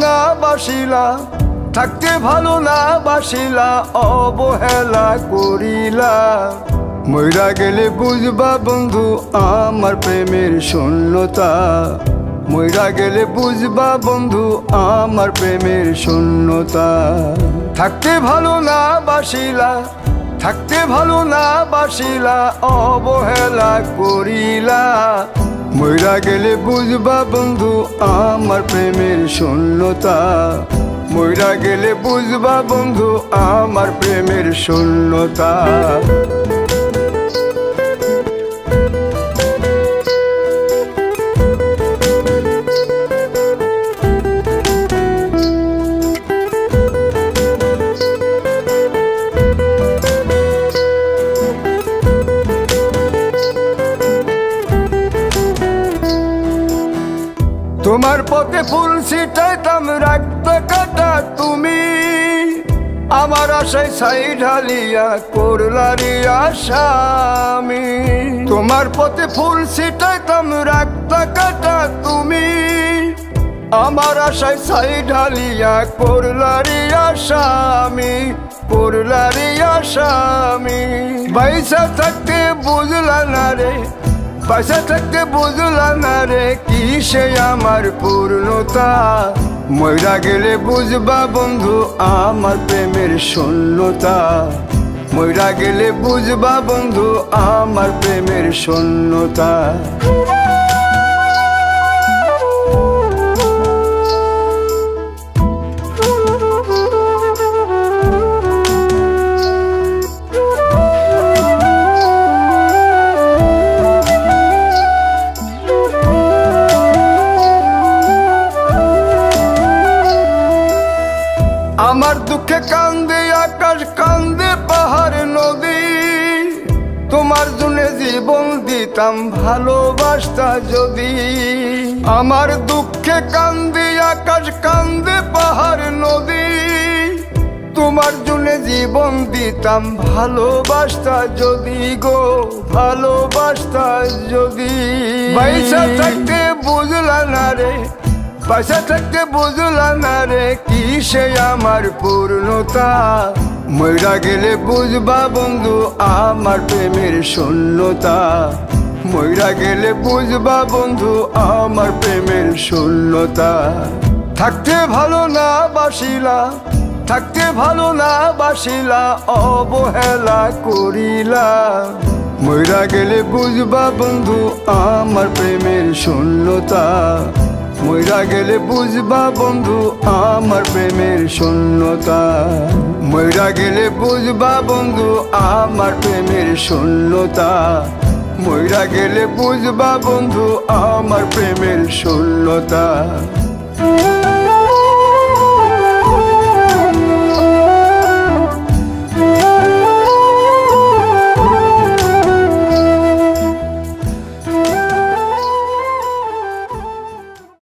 না বাসিলা, থাকতে ভালো না বাসিলা, অবহেলা করিলা। মইরা গেলে বুঝবা বন্ধু আমার প্রেমের শূন্যতা, মইরা গেলে বুঝবা বন্ধু আমার প্রেমের শূন্যতা। থাকতে ভালো না বাসিলা, থাকতে ভালো না বাসিলা, অবহেলা করিলা। মইরা গেলে বুঝবা বন্ধু আমার প্রেমের শূন্যতা, মইরা গেলে বুঝবা বন্ধু আমার প্রেমের শূন্যতা। তোমার পথে ফুল ছিটাইতাম রাখতে কাটা তুমি, আমার আশায় ছাই ঢালিয়া করলারি আসামি। তোমার পথে ফুল ছিটাইতাম রাখতে কাটা তুমি, আমার আশায় ছাই ঢালিয়া করলারি আসামি, করলারি আসামি। পয়সা থাকতে বুঝলা না রে, পয়সা থাকতে বুঝলা না রে কি সে আমার পূর্ণতা। মইরা গেলে বুঝবা বন্ধু আমার প্রেমের শূন্যতা, মইরা গেলে বুঝবা বন্ধু আমার প্রেমের শূন্যতা। আমার দুঃখে কান্দে আকাশ, কান্দে পাহাড় নদী, তোমার জন্য জীবন দিতাম ভালোবাসতা যদি। আমার দুঃখে কান্দে আকাশ, কান্দে পাহাড় নদী, তোমার জন্য জীবন দিতাম ভালোবাসতা যদি গো, ভালোবাসতা যদি। পয়সা থাকতে বুঝলা না রে, পয়সা থাকতে বুঝলা না রে কি সে আমার পূর্ণতা। মইরা গেলে বুঝবা বন্ধু আমার প্রেমের শূন্যতা, মইরা গেলে বুঝবা বন্ধু আমার প্রেমের শূন্যতা। থাকতে ভালো না বাসিলা, থাকতে ভালো না বাসিলা, অবহেলা করিলা। মইরা গেলে বুঝবা বন্ধু আমার প্রেমের শূন্যতা, মইরা গেলে বুঝবা বন্ধু আমার প্রেমের শূন্যতা, মইরা গেলে বুঝবা বন্ধু আমার প্রেমের শূন্যতা, মইরা গেলে বুঝবা বন্ধু আমার প্রেমের শূন্যতা।